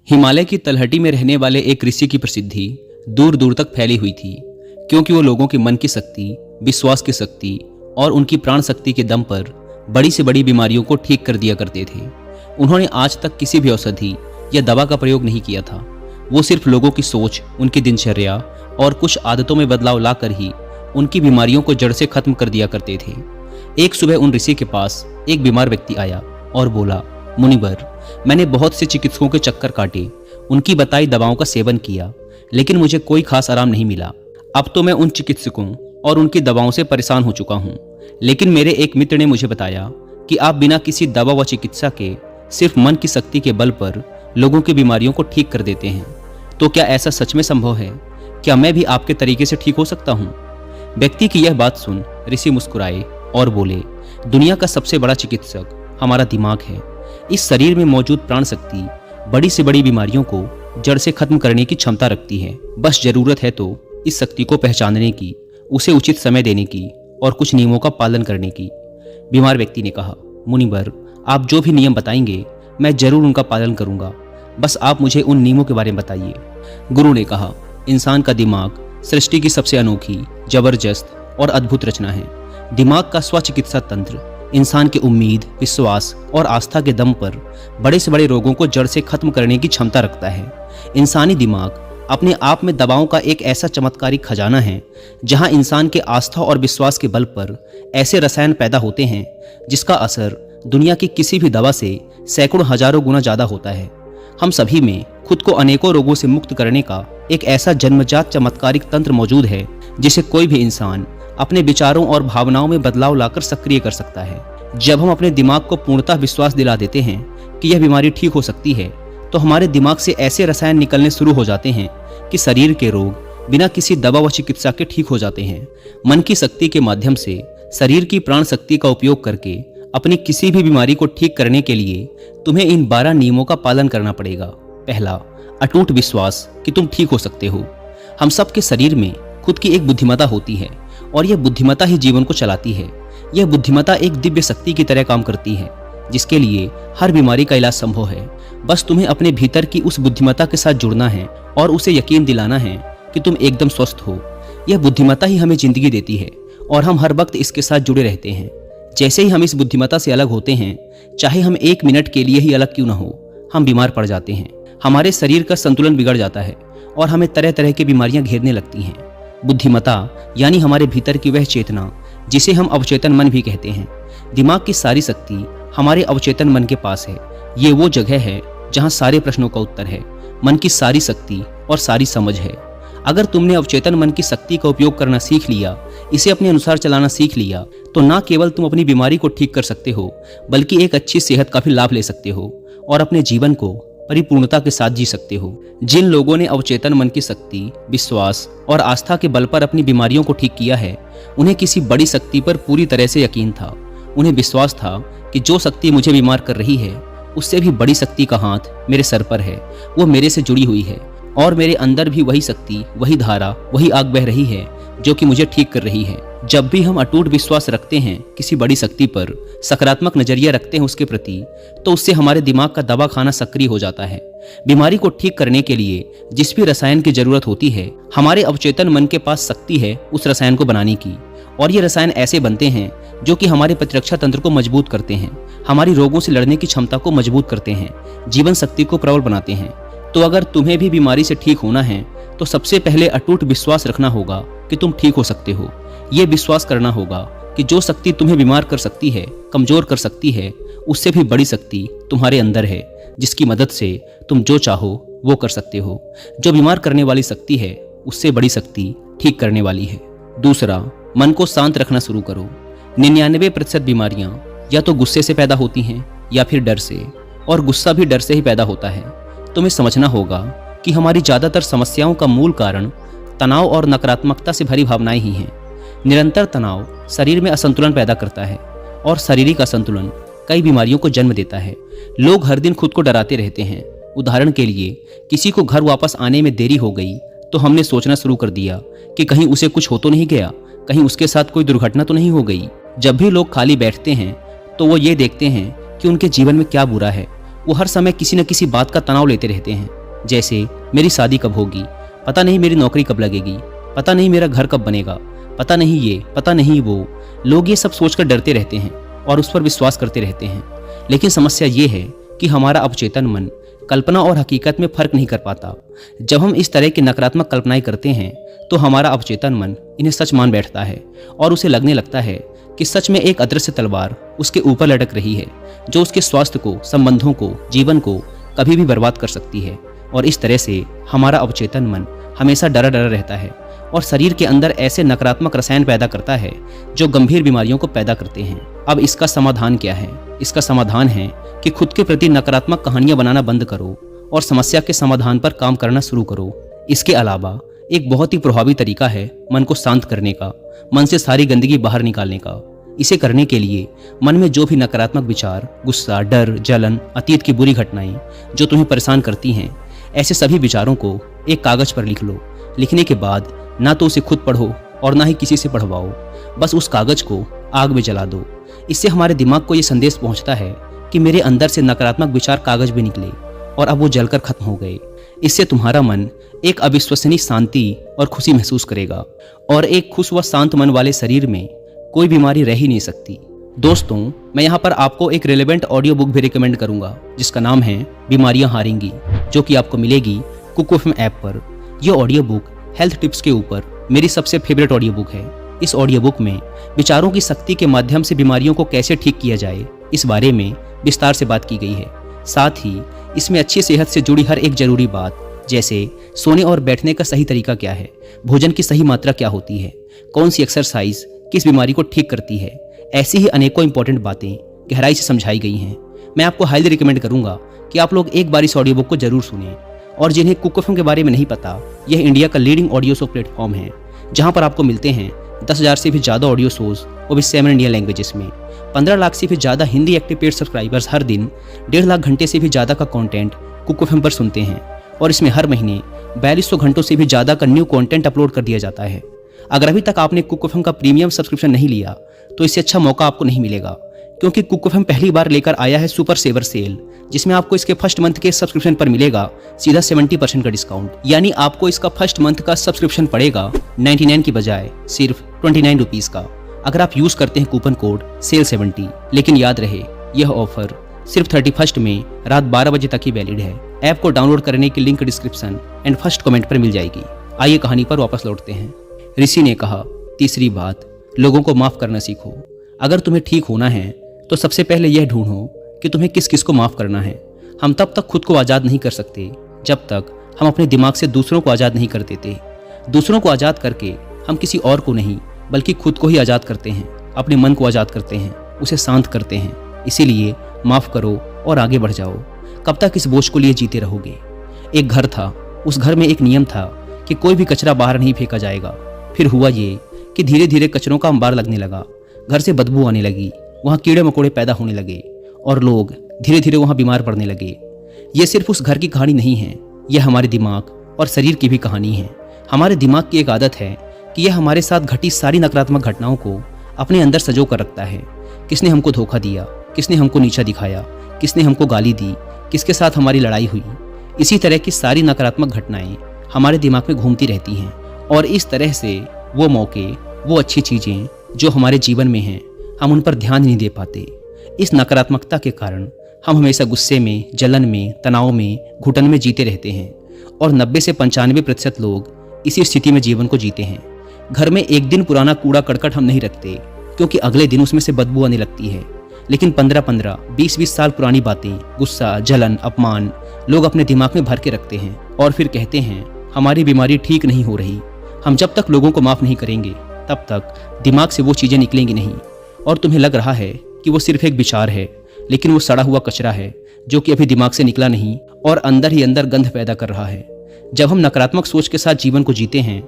हिमालय की तलहटी में रहने वाले एक ऋषि की प्रसिद्धि दूर दूर तक फैली हुई थी, क्योंकि वो लोगों के मन की शक्ति, विश्वास की शक्ति और उनकी प्राण शक्ति के दम पर बड़ी से बड़ी बीमारियों को ठीक कर दिया करते थे। उन्होंने आज तक किसी भी औषधि या दवा का प्रयोग नहीं किया था। वो सिर्फ लोगों की सोच, उनकी दिनचर्या और कुछ आदतों में बदलाव लाकर ही उनकी बीमारियों को जड़ से खत्म कर दिया करते थे। एक सुबह उन ऋषि के पास एक बीमार व्यक्ति आया और बोला, मुनिवर, मैंने बहुत से चिकित्सकों के चक्कर काटे, उनकी बताई दवाओं का सेवन किया, लेकिन मुझे कोई खास आराम नहीं मिला। अब तो मैं उन चिकित्सकों और उनकी दवाओं से परेशान हो चुका हूँ। लेकिन मेरे एक मित्र ने मुझे बताया कि आप बिना किसी दवा व चिकित्सा के सिर्फ मन की शक्ति के बल पर लोगों की बीमारियों को ठीक कर देते हैं। तो क्या ऐसा सच में संभव है? क्या मैं भी आपके तरीके से ठीक हो सकता हूँ? व्यक्ति की यह बात सुन ऋषि मुस्कुराए और बोले, दुनिया का सबसे बड़ा चिकित्सक हमारा दिमाग है। इस शरीर में मौजूद प्राण शक्ति बड़ी से बड़ी बीमारियों को जड़ से खत्म करने की क्षमता रखती है। बस जरूरत है तो इस शक्ति को पहचानने की, उसे उचित समय देने की और कुछ नियमों का पालन करने की। बीमार व्यक्ति ने कहा, मुनिवर, आप जो भी नियम बताएंगे मैं जरूर उनका पालन करूंगा, बस आप मुझे उन नियमों के बारे में बताइए। गुरु ने कहा, इंसान का दिमाग सृष्टि की सबसे अनोखी, जबरदस्त और अद्भुत रचना है। दिमाग का स्वचिकित्सा तंत्र इंसान की उम्मीद, विश्वास और आस्था के दम पर बड़े से बड़े रोगों को जड़ से खत्म करने की क्षमता रखता है। इंसानी दिमाग अपने आप में दवाओं का एक ऐसा चमत्कारिक खजाना है, जहां इंसान के आस्था और विश्वास के बल पर ऐसे रसायन पैदा होते हैं जिसका असर दुनिया की किसी भी दवा से सैकड़ों हजारों गुना ज्यादा होता है। हम सभी में खुद को अनेकों रोगों से मुक्त करने का एक ऐसा जन्मजात चमत्कारिक तंत्र मौजूद है, जिसे कोई भी इंसान अपने विचारों और भावनाओं में बदलाव लाकर सक्रिय कर सकता है। जब हम अपने दिमाग को पूर्णतः विश्वास दिला देते हैं कि यह बीमारी ठीक हो सकती है, तो हमारे दिमाग से ऐसे रसायन निकलने शुरू हो जाते हैं कि शरीर के रोग बिना किसी दवा व चिकित्सा के ठीक हो जाते हैं। मन की शक्ति के माध्यम से शरीर की प्राण शक्ति का उपयोग करके अपनी किसी भी बीमारी को ठीक करने के लिए तुम्हें इन 12 नियमों का पालन करना पड़ेगा। पहला, अटूट विश्वास कि तुम ठीक हो सकते हो। हम सबके शरीर में खुद की एक बुद्धिमत्ता होती है और यह बुद्धिमत्ता ही जीवन को चलाती है। यह बुद्धिमत्ता एक दिव्य शक्ति की तरह काम करती है, जिसके लिए हर बीमारी का इलाज संभव है। बस तुम्हें अपने भीतर की उस बुद्धिमत्ता के साथ जुड़ना है और उसे यकीन दिलाना है कि तुम एकदम स्वस्थ हो। यह बुद्धिमत्ता ही हमें जिंदगी देती है और हम हर वक्त इसके साथ जुड़े रहते हैं। जैसे ही हम इस बुद्धिमत्ता से अलग होते हैं, चाहे हम 1 मिनट के लिए ही अलग क्यों न हो, हम बीमार पड़ जाते हैं। हमारे शरीर का संतुलन बिगड़ जाता है और हमें तरह तरह की बीमारियां घेरने लगती हैं। बुद्धिमत्ता यानी हमारे भीतर की वह चेतना जिसे हम अवचेतन मन भी कहते हैं। दिमाग की सारी शक्ति हमारे अवचेतन मन के पास है। ये वो जगह है जहां सारे प्रश्नों का उत्तर है, मन की सारी शक्ति और सारी समझ है। अगर तुमने अवचेतन मन की शक्ति का उपयोग करना सीख लिया, इसे अपने अनुसार चलाना सीख लिया, तो ना केवल तुम अपनी बीमारी को ठीक कर सकते हो, बल्कि एक अच्छी सेहत का भी लाभ ले सकते हो और अपने जीवन को परिपूर्णता के साथ जी सकते हो। जिन लोगों ने अवचेतन मन की शक्ति, विश्वास और आस्था के बल पर अपनी बीमारियों को ठीक किया है, उन्हें किसी बड़ी शक्ति पर पूरी तरह से यकीन था। उन्हें विश्वास था कि जो शक्ति मुझे बीमार कर रही है, उससे भी बड़ी शक्ति का हाथ मेरे सर पर है। वो मेरे से जुड़ी हुई है और मेरे अंदर भी वही शक्ति, वही धारा, वही आग बह रही है जो कि मुझे ठीक कर रही है। जब भी हम अटूट विश्वास रखते हैं किसी बड़ी शक्ति पर, सकारात्मक नजरिया रखते हैं उसके प्रति, तो उससे हमारे दिमाग का दवा खाना सक्रिय हो जाता है। बीमारी को ठीक करने के लिए जिस भी रसायन की जरूरत होती है, हमारे अवचेतन मन के पास शक्ति है उस रसायन को बनाने की। और ये रसायन ऐसे बनते हैं जो कि हमारे प्रतिरक्षा तंत्र को मजबूत करते हैं, हमारी रोगों से लड़ने की क्षमता को मजबूत करते हैं, जीवन शक्ति को प्रबल बनाते हैं। तो अगर तुम्हें भी बीमारी से ठीक होना है, तो सबसे पहले अटूट विश्वास रखना होगा कि तुम ठीक हो सकते हो। ये विश्वास करना होगा कि जो शक्ति तुम्हें बीमार कर सकती है, कमजोर कर सकती है, उससे भी बड़ी शक्ति तुम्हारे अंदर है, जिसकी मदद से तुम जो चाहो वो कर सकते हो। जो बीमार करने वाली शक्ति है, उससे बड़ी शक्ति ठीक करने वाली है। दूसरा, मन को शांत रखना शुरू करो। 99% बीमारियां या तो गुस्से से पैदा होती हैं या फिर डर से, और गुस्सा भी डर से ही पैदा होता है। तुम्हें समझना होगा कि हमारी ज्यादातर समस्याओं का मूल कारण तनाव और नकारात्मकता से भरी भावनाएं ही हैं। निरंतर तनाव शरीर में असंतुलन पैदा करता है और शारीरिक असंतुलन कई बीमारियों को जन्म देता है। लोग हर दिन खुद को डराते रहते हैं। उदाहरण के लिए, किसी को घर वापस आने में देरी हो गई तो हमने सोचना शुरू कर दिया कि कहीं उसे कुछ हो तो नहीं गया, कहीं उसके साथ कोई दुर्घटना तो नहीं हो गई। जब भी लोग खाली बैठते हैं तो वो ये देखते हैं कि उनके जीवन में क्या बुरा है वो हर समय किसी न किसी बात का तनाव लेते रहते हैं, जैसे मेरी शादी कब होगी, पता नहीं मेरी नौकरी कब लगेगी, पता नहीं मेरा घर कब बनेगा, पता नहीं ये, पता नहीं वो। लोग ये सब सोचकर डरते रहते हैं और उस पर विश्वास करते रहते हैं। लेकिन समस्या ये है कि हमारा अवचेतन मन कल्पना और हकीकत में फर्क नहीं कर पाता। जब हम इस तरह की नकारात्मक कल्पनाएं करते हैं तो हमारा अवचेतन मन इन्हें सच मान बैठता है और उसे लगने लगता है कि सच में एक अदृश्य तलवार उसके ऊपर लटक रही है, जो उसके स्वास्थ्य को, संबंधों को, जीवन को कभी भी बर्बाद कर सकती है। और इस तरह से हमारा अवचेतन मन हमेशा डरा डरा रहता है और शरीर के अंदर ऐसे नकारात्मक रसायन पैदा करता है जो गंभीर बीमारियों को पैदा करते हैं। अब इसका समाधान क्या है? इसका समाधान है कि खुद के प्रति नकारात्मक कहानियां बनाना बंद करो और समस्या के समाधान पर काम करना शुरू करो। इसके अलावा एक बहुत ही प्रभावी तरीका है मन को शांत करने का, मन से सारी गंदगी बाहर निकालने का। इसे करने के लिए मन में जो भी नकारात्मक विचार, गुस्सा, डर, जलन, अतीत की बुरी घटनाएं जो तुम्हें परेशान करती हैं, ऐसे सभी विचारों को एक कागज पर लिख लो। लिखने के बाद ना तो उसे खुद पढ़ो और ना ही किसी से पढ़वाओ, बस उस कागज को आग में जला दो। इससे हमारे दिमाग को ये संदेश पहुंचता है कि मेरे अंदर से नकारात्मक विचार कागज में निकले और अब वो जलकर खत्म हो गए। इससे तुम्हारा मन एक अविश्वसनीय शांति और खुशी महसूस करेगा और एक खुश व शांत मन वाले शरीर में कोई बीमारी रह ही नहीं सकती। दोस्तों, मैं यहाँ पर आपको एक रिलेवेंट ऑडियो बुक भी रिकमेंड करूंगा जिसका नाम है बीमारियां हारेंगी, जो कि आपको मिलेगी कुकू एफएम ऐप पर। यह ऑडियो बुक हेल्थ टिप्स के ऊपर मेरी सबसे फेवरेट ऑडियो बुक है। इस ऑडियो बुक में विचारों की शक्ति के माध्यम से बीमारियों को कैसे ठीक किया जाए, इस बारे में विस्तार से बात की गई है। साथ ही इसमें अच्छी सेहत से जुड़ी हर एक जरूरी बात, जैसे सोने और बैठने का सही तरीका क्या है, भोजन की सही मात्रा क्या होती है, कौन सी एक्सरसाइज किस बीमारी को ठीक करती है, ऐसी ही अनेकों इंपॉर्टेंट बातें गहराई से समझाई गई हैं। मैं आपको हाईली रिकमेंड करूंगा कि आप लोग एक बार इस ऑडियो बुक को जरूर सुनें। और जिन्हें कुक एफएम के बारे में नहीं पता, यह इंडिया का लीडिंग ऑडियो शो प्लेटफॉर्म है, जहां पर आपको मिलते हैं 10,000 से भी ज़्यादा ऑडियो शोज, वो भी 7 इंडियन लैंग्वेजेस में। 15 लाख से भी ज़्यादा हिंदी एक्टिव पेड सब्सक्राइबर्स हर दिन 1.5 लाख घंटे से भी ज़्यादा का कंटेंट कुक एफएम पर सुनते हैं और इसमें हर महीने 4200 घंटों से भी ज़्यादा का न्यू कंटेंट अपलोड कर दिया जाता है। अगर अभी तक आपने कुक एफएम का प्रीमियम सब्सक्रिप्शन नहीं लिया तो इससे अच्छा मौका आपको नहीं मिलेगा, क्योंकि कुक एफएम पहली बार लेकर आया है सुपर सेवर सेल, जिसमें आपको इसके फर्स्ट मंथ के सब्सक्रिप्शन पर मिलेगा सीधा 70% का डिस्काउंट। यानी आपको इसका फर्स्ट मंथ का सब्सक्रिप्शन पड़ेगा 99 की बजाय सिर्फ 29 रुपीज का, अगर आप यूज करते हैं कूपन कोड SALE70। लेकिन याद रहे, यह ऑफर सिर्फ 31 में रात 12 बजे तक ही वैलिड है। ऐप को डाउनलोड करने की link description and first comment पर मिल जाएगी। आइए कहानी पर वापस लौटते हैं। ऋषि ने कहा, तीसरी बात, लोगों को माफ करना सीखो। अगर तुम्हें ठीक होना है तो सबसे पहले यह ढूंढो कि तुम्हें किस किस को माफ करना है। हम तब तक खुद को आज़ाद नहीं कर सकते जब तक हम अपने दिमाग से दूसरों को आज़ाद नहीं कर देते। दूसरों को आज़ाद करके हम किसी और को नहीं बल्कि खुद को ही आज़ाद करते हैं, अपने मन को आज़ाद करते हैं, उसे शांत करते हैं। इसीलिए माफ़ करो और आगे बढ़ जाओ। कब तक इस बोझ को लिए जीते रहोगे? एक घर था, उस घर में एक नियम था कि कोई भी कचरा बाहर नहीं फेंका जाएगा। फिर हुआ ये कि धीरे धीरे कचरों का अंबार लगने लगा, घर से बदबू आने लगी, वहाँ कीड़े मकोड़े पैदा होने लगे और लोग धीरे धीरे वहाँ बीमार पड़ने लगे। ये सिर्फ उस घर की कहानी नहीं है, यह हमारे दिमाग और शरीर की भी कहानी है। हमारे दिमाग की एक आदत है कि यह हमारे साथ घटी सारी नकारात्मक घटनाओं को अपने अंदर संजो कर रखता है। किसने हमको धोखा दिया, किसने हमको नीचा दिखाया, किसने हमको गाली दी, किसके साथ हमारी लड़ाई हुई, इसी तरह की सारी नकारात्मक घटनाएं हमारे दिमाग में घूमती रहती हैं। और इस तरह से वो मौके, वो अच्छी चीज़ें जो हमारे जीवन में हैं, हम उन पर ध्यान नहीं दे पाते। इस नकारात्मकता के कारण हम हमेशा गुस्से में, जलन में, तनाव में, घुटन में जीते रहते हैं और 90 से 95% लोग इसी स्थिति में जीवन को जीते हैं। घर में एक दिन पुराना कूड़ा करकट हम नहीं रखते, क्योंकि अगले दिन उसमें से बदबू आने लगती है। लेकिन 15-15, 20-20 साल पुरानी बातें, गुस्सा, जलन, अपमान लोग अपने दिमाग में भर के रखते हैं और फिर कहते हैं हमारी बीमारी ठीक नहीं हो रही। हम जब तक लोगों को माफ़ नहीं करेंगे तब तक दिमाग से वो चीज़ें निकलेंगी नहीं। और तुम्हें लग रहा है कि वो सिर्फ एक विचार है, लेकिन वो सड़ा हुआ कचरा है जो कि अभी दिमाग से निकला नहीं और अंदर ही अंदर गंध पैदा कर रहा है। जब हम नकारात्मक सोच के साथ जीवन को जीते हैं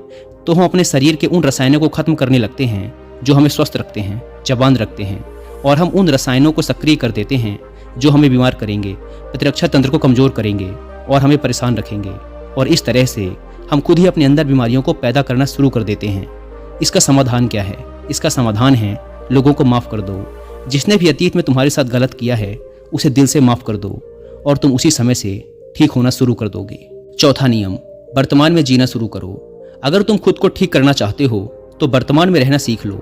तो हम अपने शरीर के उन रसायनों को खत्म करने लगते हैं जो हमें स्वस्थ रखते हैं, जवान रखते हैं, और हम उन रसायनों को सक्रिय कर देते हैं जो हमें बीमार करेंगे, प्रतिरक्षा तंत्र को कमज़ोर करेंगे और हमें परेशान रखेंगे। और इस तरह से हम खुद ही अपने अंदर बीमारियों को पैदा करना शुरू कर देते हैं। इसका समाधान क्या है? इसका समाधान है लोगों को माफ़ कर दो। जिसने भी अतीत में तुम्हारे साथ गलत किया है उसे दिल से माफ़ कर दो और तुम उसी समय से ठीक होना शुरू कर दोगे। चौथा नियम, वर्तमान में जीना शुरू करो। अगर तुम खुद को ठीक करना चाहते हो तो वर्तमान में रहना सीख लो,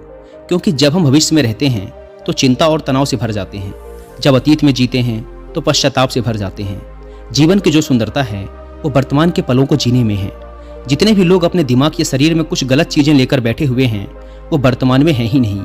क्योंकि जब हम भविष्य में रहते हैं तो चिंता और तनाव से भर जाते हैं। जब अतीत में जीते हैं तो पश्चाताप से भर जाते हैं। जीवन की जो सुंदरता है वो वर्तमान के पलों को जीने में है। जितने भी लोग अपने दिमाग या शरीर में कुछ गलत चीजें लेकर बैठे हुए हैं वो वर्तमान में हैं ही नहीं,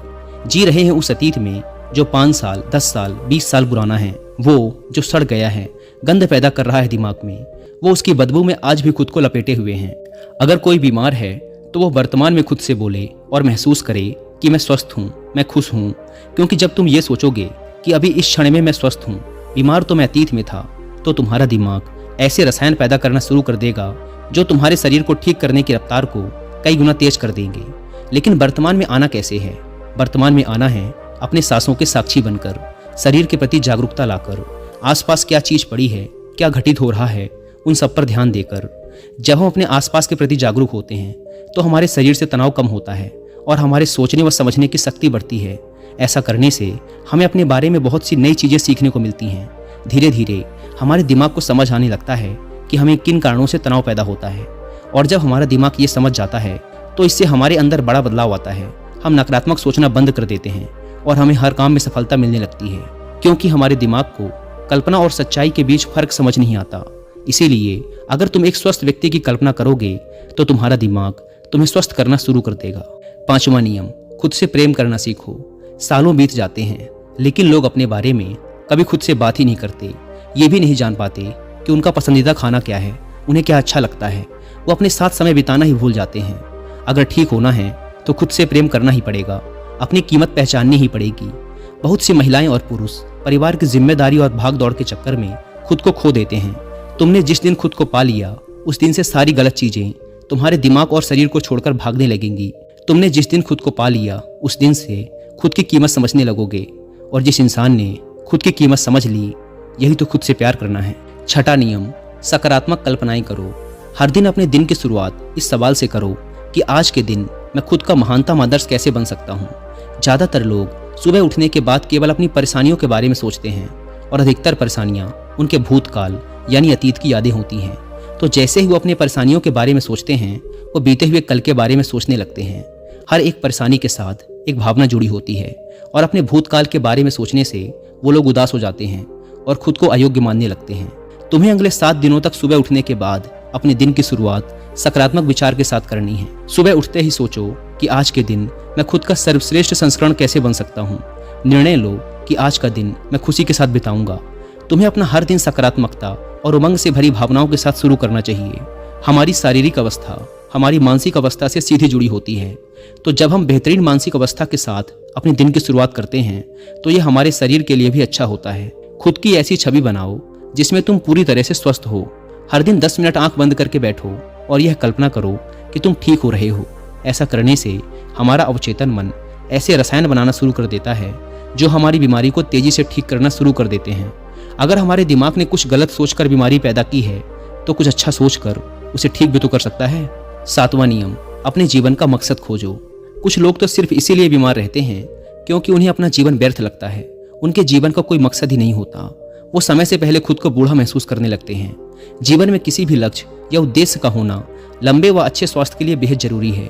जी रहे हैं उस अतीत में जो 5 साल, 10 साल, 20 साल पुराना है। वो जो सड़ गया है, गंध पैदा कर रहा है दिमाग में, वो उसकी बदबू में आज भी खुद को लपेटे हुए हैं। अगर कोई बीमार है तो वो वर्तमान में खुद से बोले और महसूस करे कि मैं स्वस्थ हूँ, मैं खुश हूँ। क्योंकि जब तुम ये सोचोगे कि अभी इस क्षण में मैं स्वस्थ हूँ, बीमार तो मैं अतीत में था, तो तुम्हारा दिमाग ऐसे रसायन पैदा करना शुरू कर देगा जो तुम्हारे शरीर को ठीक करने की रफ्तार को कई गुना तेज कर देंगे। लेकिन वर्तमान में आना कैसे है? वर्तमान में आना है अपने सांसों के साक्षी बनकर, शरीर के प्रति जागरूकता लाकर, आसपास क्या चीज पड़ी है, क्या घटित हो रहा है, उन सब पर ध्यान देकर। जब हम अपने आसपास के प्रति जागरूक होते हैं तो हमारे शरीर से तनाव कम होता है और हमारे सोचने व समझने की शक्ति बढ़ती है। ऐसा करने से हमें अपने बारे में बहुत सी नई चीजें सीखने को मिलती हैं। धीरे धीरे हमारे दिमाग को समझ आने लगता है कि हमें किन कारणों से तनाव पैदा होता है, और जब हमारा दिमाग ये समझ जाता है तो इससे हमारे अंदर बड़ा बदलाव आता है। हम नकारात्मक सोचना बंद कर देते हैं और हमें हर काम में सफलता मिलने लगती है, क्योंकि हमारे दिमाग को कल्पना और सच्चाई के बीच फर्क समझ नहीं आता। इसीलिए अगर तुम एक स्वस्थ व्यक्ति की कल्पना करोगे तो तुम्हारा दिमाग तुम्हें स्वस्थ करना शुरू कर देगा। 5वां नियम, खुद से प्रेम करना सीखो। सालों बीत जाते हैं लेकिन लोग अपने बारे में कभी खुद से बात ही नहीं करते। ये भी नहीं जान पाते कि उनका पसंदीदा खाना क्या है, उन्हें क्या अच्छा लगता है। वो अपने साथ समय बिताना ही भूल जाते हैं। अगर ठीक होना है तो खुद से प्रेम करना ही पड़ेगा, अपनी कीमत पहचाननी ही पड़ेगी। बहुत सी महिलाएं और पुरुष परिवार की जिम्मेदारी और भाग दौड़ के चक्कर में खुद को खो देते हैं। तुमने जिस दिन खुद को पा लिया उस दिन से सारी गलत चीजें तुम्हारे दिमाग और शरीर को छोड़कर भागने लगेंगी। तुमने जिस दिन खुद को पा लिया उस दिन से खुद की कीमत समझने लगोगे, और जिस इंसान ने खुद की कीमत समझ ली यही तो खुद से प्यार करना है। 6वां नियम, सकारात्मक कल्पनाएं करो। हर दिन अपने दिन की शुरुआत इस सवाल से करो कि आज के दिन मैं खुद का महानतम आदर्श कैसे बन सकता हूँ। ज़्यादातर लोग सुबह उठने के बाद केवल अपनी परेशानियों के बारे में सोचते हैं, और अधिकतर परेशानियाँ उनके भूतकाल यानी अतीत की यादें होती हैं। तो जैसे ही वो अपनी परेशानियों के बारे में सोचते हैं वो बीते हुए कल के बारे में सोचने लगते हैं। हर एक परेशानी के साथ एक भावना जुड़ी होती है, और अपने भूतकाल के बारे में सोचने से वो लोग उदास हो जाते हैं और खुद को अयोग्य मानने लगते हैं। तुम्हें अगले 7 दिनों तक सुबह उठने के बाद अपने दिन की शुरुआत सकारात्मक विचार के साथ करनी है। सुबह उठते ही सोचो कि आज के दिन मैं खुद का सर्वश्रेष्ठ संस्करण कैसे बन सकता हूँ। निर्णय लो कि आज का दिन मैं खुशी के साथ बिताऊंगा। तुम्हें अपना हर दिन सकारात्मकता और उमंग से भरी भावनाओं के साथ शुरू करना चाहिए। हमारी शारीरिक अवस्था हमारी मानसिक अवस्था से सीधी जुड़ी होती है। तो जब हम बेहतरीन मानसिक अवस्था के साथ अपने दिन की शुरुआत करते हैं तो ये हमारे शरीर के लिए भी अच्छा होता है। खुद की ऐसी छवि बनाओ जिसमें तुम पूरी तरह से स्वस्थ हो। हर दिन 10 मिनट आंख बंद करके बैठो और यह कल्पना करो कि तुम ठीक हो रहे हो। ऐसा करने से हमारा अवचेतन मन ऐसे रसायन बनाना शुरू कर देता है जो हमारी बीमारी को तेजी से ठीक करना शुरू कर देते हैं। अगर हमारे दिमाग ने कुछ गलत सोचकर बीमारी पैदा की है तो कुछ अच्छा सोचकर उसे ठीक भी तो कर सकता है। 7वां नियम, अपने जीवन का मकसद खोजो। कुछ लोग तो सिर्फ इसीलिए बीमार रहते हैं क्योंकि उन्हें अपना जीवन व्यर्थ लगता है। उनके जीवन का कोई मकसद ही नहीं होता। वो समय से पहले खुद को बूढ़ा महसूस करने लगते हैं। जीवन में किसी भी लक्ष्य या उद्देश्य का होना लंबे व अच्छे स्वास्थ्य के लिए बेहद जरूरी है।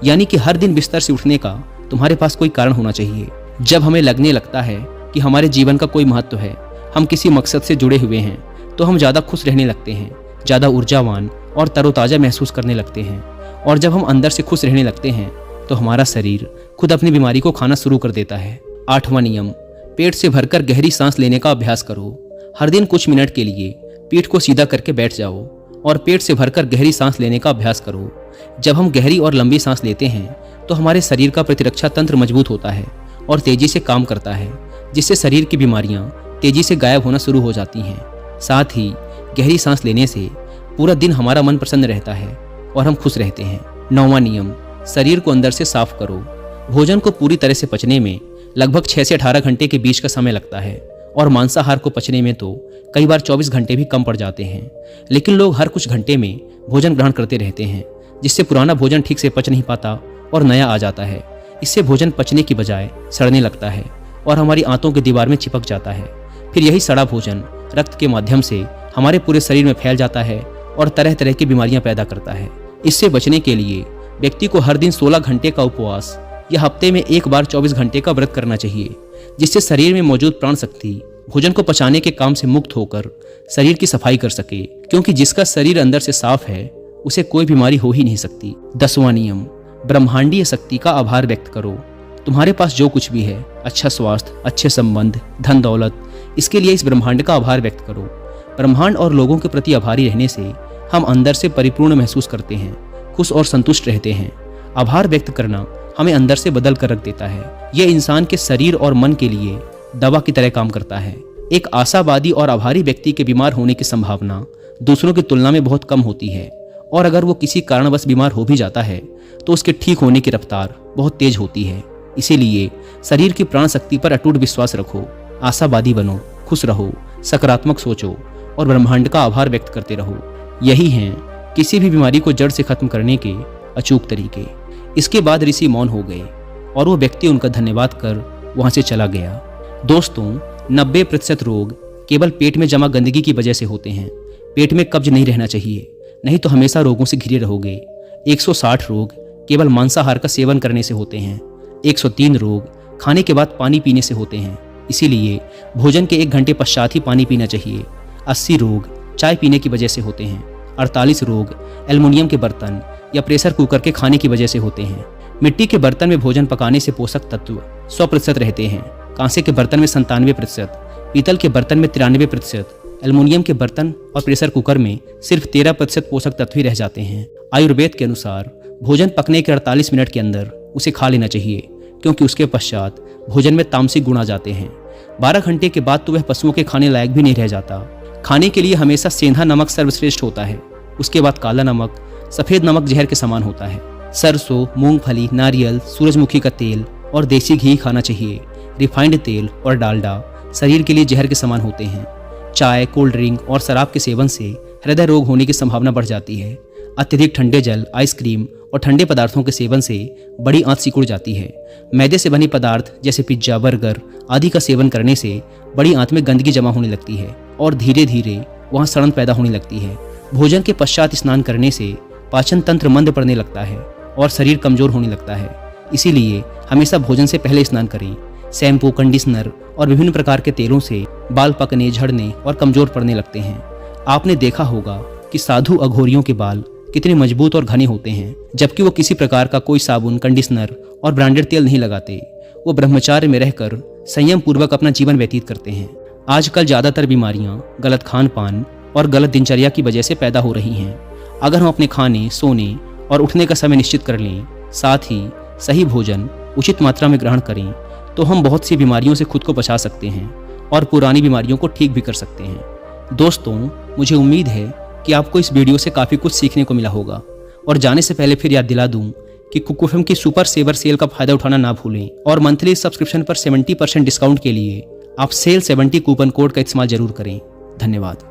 यानी कि हर दिन बिस्तर से उठने का तुम्हारे पास कोई कारण होना चाहिए। जब हमें लगने लगता है कि हमारे जीवन का कोई महत्व है, हम किसी मकसद से जुड़े हुए हैं, तो हम ज़्यादा खुश रहने लगते हैं, ज़्यादा ऊर्जावान और तरोताज़ा महसूस करने लगते हैं। और जब हम अंदर से खुश रहने लगते हैं तो हमारा शरीर खुद अपनी बीमारी को खाना शुरू कर देता है। 8वां नियम, पेट से भरकर गहरी सांस लेने का अभ्यास करो। हर दिन कुछ मिनट के लिए पीठ को सीधा करके बैठ जाओ और पेट से भरकर गहरी सांस लेने का अभ्यास करो। जब हम गहरी और लंबी सांस लेते हैं तो हमारे शरीर का प्रतिरक्षा तंत्र मजबूत होता है और तेजी से काम करता है, जिससे शरीर की बीमारियां तेजी से गायब होना शुरू हो जाती हैं। साथ ही गहरी सांस लेने से पूरा दिन हमारा मन प्रसन्न रहता है और हम खुश रहते हैं। 9वां नियम, शरीर को अंदर से साफ करो। भोजन को पूरी तरह से पचने में लगभग 6 से 18 घंटे के बीच का समय लगता है और मांसाहार को पचने में तो कई बार 24 घंटे भी कम पड़ जाते हैं। लेकिन लोग हर कुछ घंटे में भोजन ग्रहण करते रहते हैं, जिससे पुराना भोजन ठीक से पच नहीं पाता और नया आ जाता है। इससे भोजन पचने की बजाय सड़ने लगता है और हमारी आंतों की दीवार में चिपक जाता है। फिर यही सड़ा भोजन रक्त के माध्यम से हमारे पूरे शरीर में फैल जाता है और तरह तरह की बीमारियां पैदा करता है। इससे बचने के लिए व्यक्ति को हर दिन 16 घंटे का उपवास या हफ्ते में एक बार 24 घंटे का व्रत करना चाहिए, जिससे शरीर में मौजूद प्राण शक्ति भोजन को पचाने के काम से मुक्त होकर शरीर की सफाई कर सके, क्योंकि जिसका शरीर अंदर से साफ है उसे कोई बीमारी हो ही नहीं सकती। 10वां नियम, ब्रह्मांडीय शक्ति का आभार व्यक्त करो। तुम्हारे पास जो कुछ भी है, अच्छा स्वास्थ्य, अच्छे संबंध, धन दौलत, इसके लिए इस ब्रह्मांड का आभार व्यक्त करो। ब्रह्मांड और लोगों के प्रति आभारी रहने से हम अंदर से परिपूर्ण महसूस करते हैं, खुश और संतुष्ट रहते हैं। आभार व्यक्त करना हमें अंदर से बदल कर रख देता है। यह इंसान के शरीर और मन के लिए दवा की तरह काम करता है। एक आशावादी और आभारी व्यक्ति के बीमार होने की संभावना दूसरों की तुलना में बहुत कम होती है, और अगर वो किसी कारणवश बीमार हो भी जाता है तो उसके ठीक होने की रफ्तार बहुत तेज होती है। इसीलिए शरीर की प्राण शक्ति पर अटूट विश्वास रखो, आशावादी बनो, खुश रहो, सकारात्मक सोचो और ब्रह्मांड का आभार व्यक्त करते रहो। यही हैं किसी भी बीमारी को जड़ से खत्म करने के अचूक तरीके। इसके बाद ऋषि मौन हो गए और वो व्यक्ति उनका धन्यवाद कर वहां से चला गया। दोस्तों, 90% रोग केवल पेट में जमा गंदगी की वजह से होते हैं। पेट में कब्ज नहीं रहना चाहिए, नहीं तो हमेशा रोगों से घिरे रहोगे। 160 रोग केवल मांसाहार का सेवन करने से होते हैं। 103 रोग खाने के बाद पानी पीने से होते हैं, इसीलिए भोजन के 1 घंटे पश्चात ही पानी पीना चाहिए। 80 रोग चाय पीने की वजह से होते हैं। 48 रोग एल्युमिनियम के बर्तन या प्रेशर कुकर के खाने की वजह से होते हैं। मिट्टी के बर्तन में भोजन पकाने से पोषक तत्व 100% रहते हैं। कांसे के बर्तन में 97%, पीतल के बर्तन में 93%, एल्युमिनियम के बर्तन और प्रेशर कुकर में सिर्फ 13% पोषक तत्व ही रह जाते हैं। आयुर्वेद के अनुसार भोजन पकने के 48 मिनट के अंदर उसे खा लेना चाहिए, क्योंकि उसके पश्चात भोजन में तामसिक गुण आ जाते हैं। 12 घंटे के बाद तो वह पशुओं के खाने लायक भी नहीं रह जाता। खाने के लिए हमेशा सेंधा नमक सर्वश्रेष्ठ होता है, उसके बाद काला नमक, सफ़ेद नमक जहर के समान होता है। सरसों, मूंगफली, नारियल, सूरजमुखी का तेल और देसी घी खाना चाहिए। रिफाइंड तेल और डालडा शरीर के लिए जहर के समान होते हैं। चाय, कोल्ड ड्रिंक और शराब के सेवन से हृदय रोग होने की संभावना बढ़ जाती है। अत्यधिक ठंडे जल, आइसक्रीम और ठंडे पदार्थों के सेवन से बड़ी आंत सिकुड़ जाती है। मैदे से बनी पदार्थ जैसे पिज्जा, बर्गर आदि का सेवन करने से बड़ी आंत में गंदगी जमा होने लगती है और धीरे धीरे वहाँ सड़न पैदा होने लगती है। भोजन के पश्चात स्नान करने से पाचन तंत्र मंद पड़ने लगता है और शरीर कमजोर होने लगता है। इसीलिए हमेशा भोजन से पहले स्नान करें। शैम्पू, कंडीशनर और विभिन्न प्रकार के तेलों से बाल पकने, झड़ने और कमजोर पड़ने लगते हैं। आपने देखा होगा कि साधु अघोरियों के बाल कितने मजबूत और घने होते हैं, जबकि वो किसी प्रकार का कोई साबुन, कंडीशनर और ब्रांडेड तेल नहीं लगाते। वो ब्रह्मचार्य में रहकर संयम पूर्वक अपना जीवन व्यतीत करते हैं। आजकल ज़्यादातर बीमारियां गलत खान पान और गलत दिनचर्या की वजह से पैदा हो रही हैं। अगर हम अपने खाने, सोने और उठने का समय निश्चित कर लें, साथ ही सही भोजन उचित मात्रा में ग्रहण करें, तो हम बहुत सी बीमारियों से खुद को बचा सकते हैं और पुरानी बीमारियों को ठीक भी कर सकते हैं। दोस्तों, मुझे उम्मीद है कि आपको इस वीडियो से काफ़ी कुछ सीखने को मिला होगा। और जाने से पहले फिर याद दिला दूं कि कुकू एफएम की सुपर सेवर सेल का फायदा उठाना ना भूलें और मंथली सब्सक्रिप्शन पर 70% डिस्काउंट के लिए आप सेल 70 कूपन कोड का इस्तेमाल जरूर करें। धन्यवाद।